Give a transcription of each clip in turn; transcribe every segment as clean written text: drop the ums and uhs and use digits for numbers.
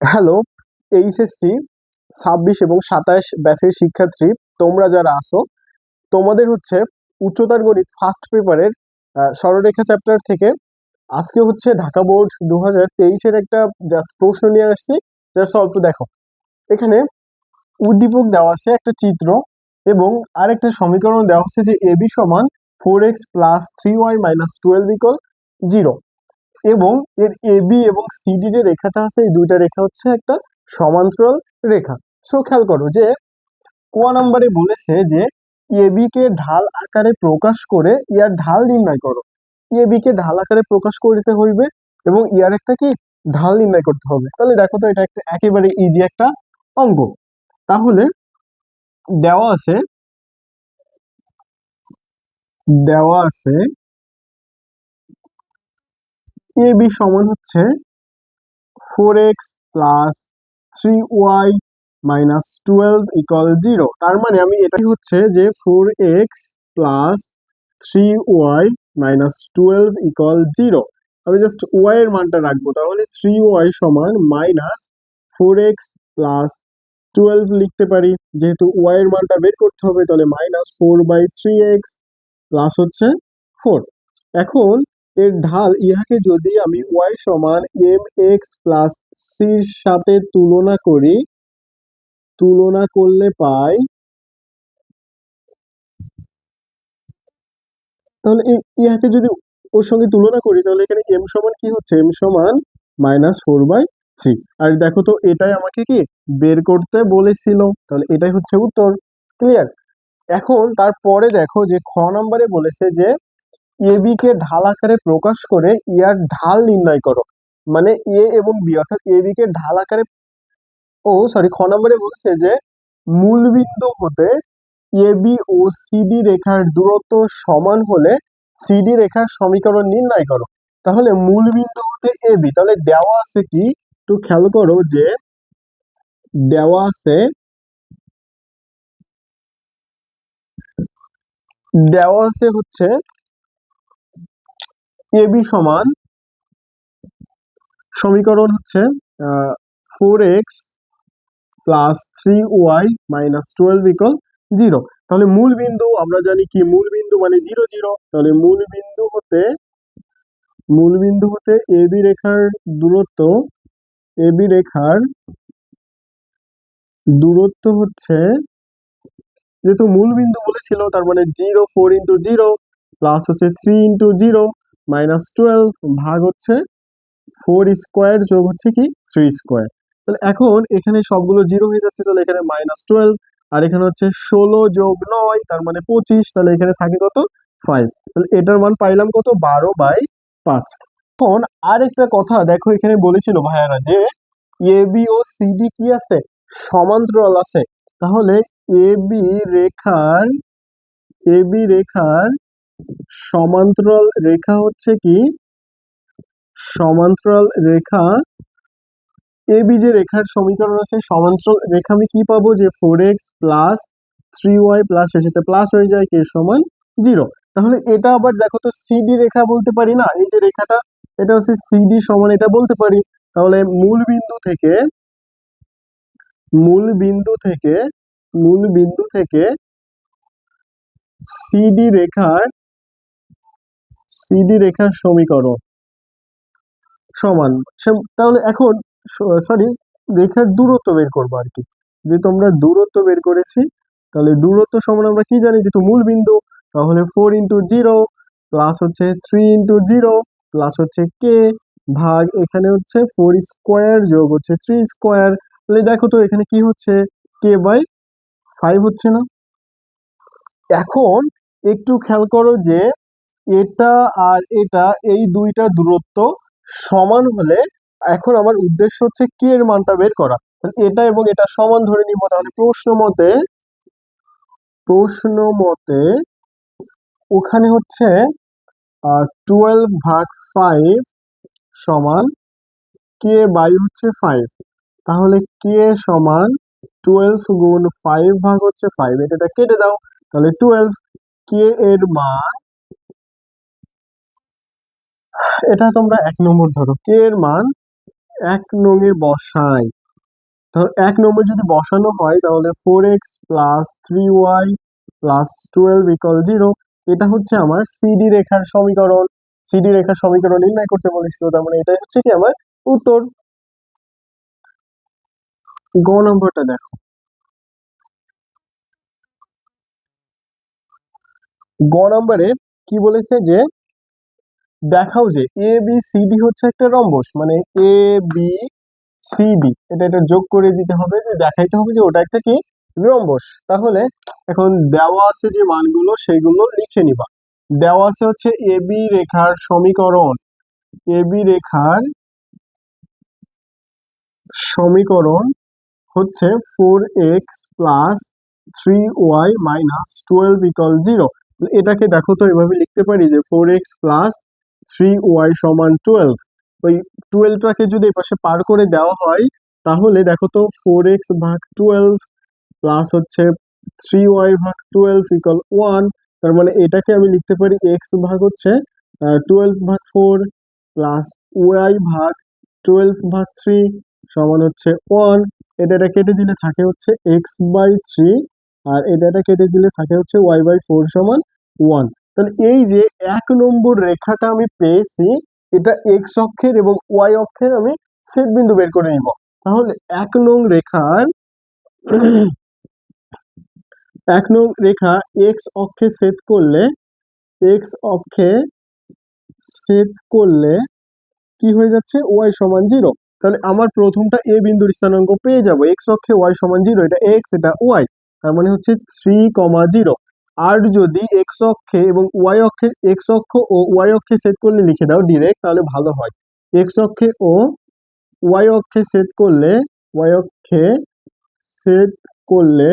Hello, HSC 26 এবং 27 ব্যাচের শিক্ষার্থী তোমরা যারা আছো, তোমাদের হচ্ছে উচ্চতর গণিত ফার্স্ট পেপারের সরলরেখা চ্যাপ্টার থেকে আজকে হচ্ছে ঢাকা বোর্ড 2023-এর একটা জাস্ট প্রশ্ন নিয়ে আসছি। জাস্ট অল্প দেখো, এখানে উদ্দীপক দেওয়া আছে একটা চিত্র এবং আরেকটা সমীকরণ দেওয়া আছে যে এবি সমান 4x plus 3y minus 12 equal 0 এবং এর এবি এবং সিডি যে রেখাটা আছে এই দুইটা রেখা হচ্ছে একটা সমান্তরাল রেখা। সো খেয়াল করো যে ক নম্বরে বলেছে যে এবি কে ঢাল আকারে প্রকাশ করে ইয়ার ঢাল নির্ণয় করো। এবি কে ঢাল আকারে প্রকাশ করতে হইবে এবং ইয়ার একটা কি ঢাল নির্ণয় করতে হবে। তাহলে দেখো তো এটা একটা একেবারে ইজি একটা অঙ্ক। তাহলে দেওয়া আছে দেওয়া আছে এবি সমান হচ্ছে 4x plus 3y minus 12 equal 0। তার মানে আমি এটাই হচ্ছে যে 4x plus 3y minus 12 equal 0। আমি জাস্ট y এর মানটা রাখবো, তাহলে 3y সমান মাইনাস 4x প্লাস 12 লিখতে পারি। যেহেতু y এর মানটা বের করতে হবে তাহলে মাইনাস 4/3x প্লাস হচ্ছে 4। এখন এর ঢাল ইহাকে যদি আমি y সমান mx প্লাস সির সাথে তুলনা করলে পাই, তাহলে ইহাকে যদি ওর সঙ্গে তুলনা করি তাহলে এখানে m সমান কি হচ্ছে, m সমান -4/3। আর দেখো তো এটাই আমাকে কি বের করতে বলেছিল, তাহলে এটাই হচ্ছে উত্তর। ক্লিয়ার? এখন তারপরে দেখো যে খ নম্বরে বলেছে যে এবি কে ঢাল আকারে প্রকাশ করে ইয়ার ঢাল নির্ণয় করো। মানে এ এবং বি অর্থাৎ এবি কে ঢাল আকারে, ও সরি, খ নম্বরে বলছে যে মূল বিন্দু হতে এবি ও সিডি রেখার দূরত্ব সমান হলে সিডি রেখার সমীকরণ নির্ণয় করো। তাহলে মূল বিন্দু হতে এবি, তাহলে দেওয়া আছে কি একটু খেয়াল করো যে দেওয়া আছে হচ্ছে এবি সমান সমীকরণ হচ্ছে 4x plus 3y minus 12 equal 0। তাহলে মূল বিন্দু আমরা জানি কি, মূল বিন্দু মানে 0 0। তাহলে মূল বিন্দু হতে এবি রেখার দূরত্ব এবি রেখার দূরত্ব হচ্ছে, যেহেতু মূল বিন্দু বলেছিল তার মানে 0 4 × 0 প্লাস হচ্ছে 3 × 0 মাইনাস 12 ভাগ হচ্ছে 4 স্কোয়ার যোগ হচ্ছে কি 3 স্কোয়ার। তাহলে এখন এখানে সবগুলো 0 হয়ে যাচ্ছে, তাহলে এখানে -12 আর এখানে হচ্ছে 16 যোগ 9 তার মানে 25, তাহলে এখানে থাকে কত 5। তাহলে এটার মান পাইলাম কত 12/5। এখন আরেকটা কথা দেখো, এখানে বলেছিল ভাইয়ারা যে এবি ও সিডি কি আছে, সমান্তরাল আছে। তাহলে এবি রেখার এবি রেখার সমান্তরাল রেখা হচ্ছে কি, সমান্তরাল রেখা এবি যে রেখার সমীকরণ আছে সমান্তরাল রেখা আমি কি পাবো যে 4x plus 3y plus শেষেতে plus হয়ে যায় কে সমান 0। তাহলে এটা আবার দেখো তো সিডি রেখা বলতে পারি না, এই যে রেখাটা এটা হচ্ছে সিডি সমান এটা বলতে পারি। তাহলে মূল বিন্দু থেকে মূল বিন্দু থেকে সিডি রেখার সমীকরণ সমান তাহলে এখন সরি, রেখার দূরত্ব বের করবো আর কি। যে তোমরা দূরত্ব বের করেছি, তাহলে দূরত্ব সমান আমরা কি জানি, যেহেতু মূল বিন্দু, তাহলে 4 × 0 প্লাস হচ্ছে 3 × 0 প্লাস হচ্ছে কে ভাগ এখানে হচ্ছে 4 স্কোয়ার যোগ হচ্ছে 3 স্কোয়ার। তাহলে দেখো তো এখানে কি হচ্ছে k/5 হচ্ছে না। এখন একটু খেয়াল করো যে এটা আর এটা এই দুইটা দূরত্ব সমান হলে এখন আমার উদ্দেশ্য হচ্ছে কে এর মানটা বের করা। তাহলে এটা এবং এটা সমান ধরে নিব, তাহলে প্রশ্ন মতে ওখানে হচ্ছে 12/5 সমান k/5 হচ্ছে 5। তাহলে কে সমান 12 গুণ 5 ভাগ হচ্ছে 5, এটা কেটে দাও, তাহলে 12। কে এর মান, এটা তোমরা 1 নম্বর ধরো, কে এর মান এক নঙে বসাই, তাহলে 1 নম্বর যদি বসানো হয় তাহলে 4x plus 3y plus 12 equal 0। এটা হচ্ছে আমার সিডি রেখার সমীকরণ। সিডি রেখার সমীকরণ নির্ণয় করতে বলেছিল, তার মানে এটাই হচ্ছে কি আমার উত্তর। গ নম্বরটা দেখো। গ নম্বরে কি বলেছে যে দেখাও যে এ বি সি ডি হচ্ছে একটা রম্বস, মানে এ বি সি ডি এটা যোগ করে দিতে হবে, যে দেখাইতে হবে যে ওটা একটা কি রম্বস। তাহলে এখন দেওয়া আছে যে মানগুলো সেগুলো লিখে নিবা। দেওয়া আছে হচ্ছে এ বি রেখার সমীকরণ, এ বি রেখার সমীকরণ হচ্ছে 4x plus 3y minus 12 equal 0। এটাকে দেখো তো এভাবে লিখতে পারি যে 4x প্লাস 3y সমান 12। ওই 12টাকে যদি এপাশে পার করে দেওয়া হয় তাহলে দেখো তো 4x ভাগ 12 প্লাস হচ্ছে 3y ভাগ 12 ইকুয়াল 1। তার মানে এটাকে আমি লিখতে পারি x ভাগ হচ্ছে 12 ভাগ 4 প্লাস y ভাগ 12 ভাগ 3 সমান হচ্ছে 1। এটা কেটে দিলে থাকে হচ্ছে x/3, আর এটা কেটে দিলে থাকে হচ্ছে y/4 সমান 1। তাহলে এই যে 1 নম্বর রেখাটা আমি পেয়েছি, এটা x অক্ষের এবং y অক্ষের আমি ছেদবিন্দু বের করে নিব। তাহলে 1 নং রেখার 1 নং রেখা x অক্ষে ছেদ করলে, x অক্ষে ছেদ করলে কি হয়ে যাচ্ছে y সমান 0। তাহলে আমার প্রথমটা a বিন্দুর স্থানাঙ্ক পেয়ে যাব, x অক্ষে y সমান 0, এটা x এটা y, তার মানে হচ্ছে 3,0। আর যদি x অক্ষে এবং y অক্ষে, x অক্ষ ও y অক্ষে ছেদ করলে লিখে দাও ডিরেক্ট, তাহলে ভালো হয়। x অক্ষে ও y অক্ষে ছেদ করলে, y অক্ষে ছেদ করলে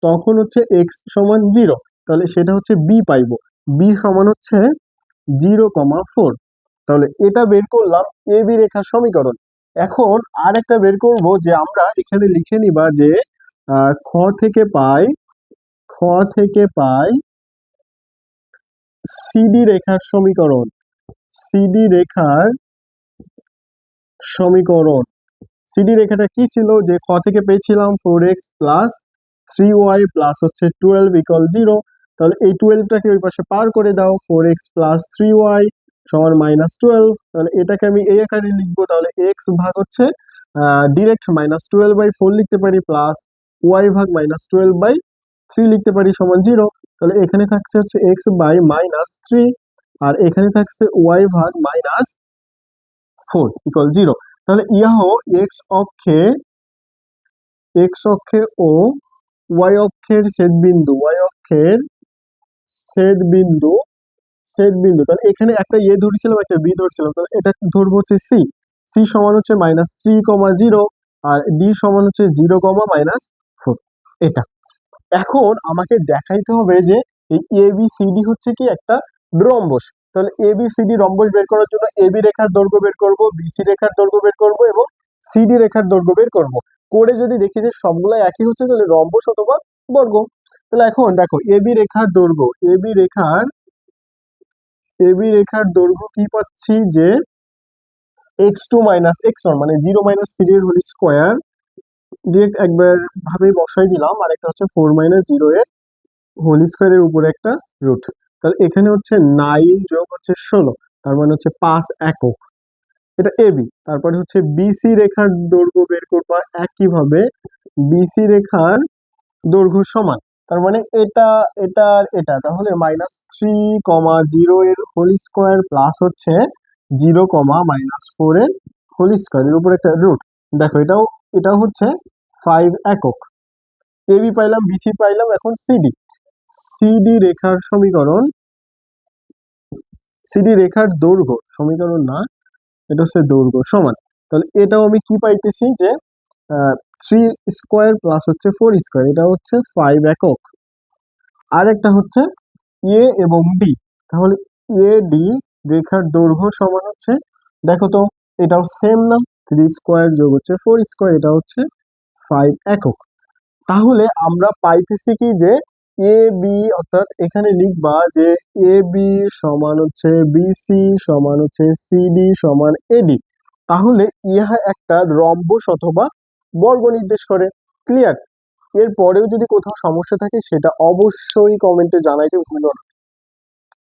তখন হচ্ছে x সমান 0, তাহলে সেটা হচ্ছে b পাইবো। b সমান হচ্ছে 0,4। তাহলে এটা বের করলাম এ বি রেখার সমীকরণ। এখন আর একটা বের করব, যে আমরা এখানে লিখে নিবা যে খ থেকে পাই, খ থেকে পাই সিডি রেখার সমীকরণ, সিডি রেখার সমীকরণ। সিডি রেখাটা কি ছিল, যে খ থেকে পেয়েছিলাম 4x প্লাস 3y প্লাস হচ্ছে 12 ইকুয়াল 0। তাহলে এই 12টাকে ওই পাশে পার করে দাও, 4x প্লাস 3y সমান -12। তাহলে এটাকে আমি এই আকারে লিখবো, তাহলে x ভাগ হচ্ছে ডিরেক্ট -12/4 লিখতে পারি, প্লাস y ভাগ -12/3 লিখতে পারি সমান 0। তাহলে এখানে থাকছে হচ্ছে x বাই -3, আর এখানে থাকছে y ভাগ -4 ইকুয়াল 0। তাহলে ইহাও x অক্ষে ও y অক্ষের ছেদবিন্দু, y অক্ষের ছেদবিন্দু, ছেদবিন্দু। তাহলে এখানে একটা এ ধরেছিলাম, একটা বি ধরেছিলাম, তাহলে এটা ধরবো হচ্ছে সি। সি সমান হচ্ছে -3,0, আর ডি সমান হচ্ছে 0,-4। এটা এখন আমাকে দেখাইতে হবে যে এই এ বি সি ডি হচ্ছে কি একটা রম্বস। তাহলে A B C D rhombus বের করার জন্য এ বি রেখার দৈর্ঘ্য বের করব, বিসি রেখার দৈর্ঘ্য বের করব এবং সিডি রেখার দৈর্ঘ্য বের করব। করে যদি দেখি যে সবগুলাই একই হচ্ছে, তাহলে রম্বস অথবা বর্গ। তাহলে এখন দেখো এ বি রেখার দৈর্ঘ্য, এ বি রেখার দৈর্ঘ্য কি পাচ্ছি যে x2 মাইনাস x1, মানে 0 - 3 এর হোল স্কোয়ার, ডিরেক্ট একবার ভাবে বসাই দিলাম। আর একটা হচ্ছে 4 - 0 এর হোল স্কোয়ারের উপরে একটা রুট। তাহলে এখানে হচ্ছে 9 যোগ হচ্ছে 16, তার মানে হচ্ছে 5 একক। এটা এবি। তারপরে হচ্ছে বিসি রেখার দৈর্ঘ্য বের করবা একইভাবে, বিসি রেখার দৈর্ঘ্য সমান, তার মানে এটা এটা আর এটা, তাহলে -3,0 এর হোল স্কোয়ার প্লাস হচ্ছে 0,-4 এর হোল স্কোয়ার এর উপর একটা রুট। দেখো এটাও হচ্ছে 5 একক। এবি পাইলাম, বিসি পাইলাম, এখন সিডি। সিডি রেখার সমীকরণ, সিডি রেখার দৈর্ঘ্য, সমীকরণ না, এটা হচ্ছে দৈর্ঘ্য সমান। তাহলে এটাও আমি কি পাইতেছি যে 3 স্কোয়ার প্লাস হচ্ছে 4 স্কোয়ার, এটা হচ্ছে 5 একক। আর একটা হচ্ছে এ এবং ডি। তাহলে এ ডি রেখার দৈর্ঘ্য সমান হচ্ছে, দেখো তো এটাও সেম না, 3 স্কোয়ার যোগ হচ্ছে 4 স্কোয়ার, এটা হচ্ছে 5 একক। তাহলে আমরা পাইতেছি কি যে এ বি, অর্থাৎ এখানে লিখবা যে এ বি সমান হচ্ছে বিসি সমান হচ্ছে সিডি সমান এডি। তাহলে ইহা একটা রম্বস অথবা বর্গ নির্দেশ করে। ক্লিয়ার? এর পরেও যদি কোথাও সমস্যা থাকে সেটা অবশ্যই কমেন্টে জানাইতে ভুলো না।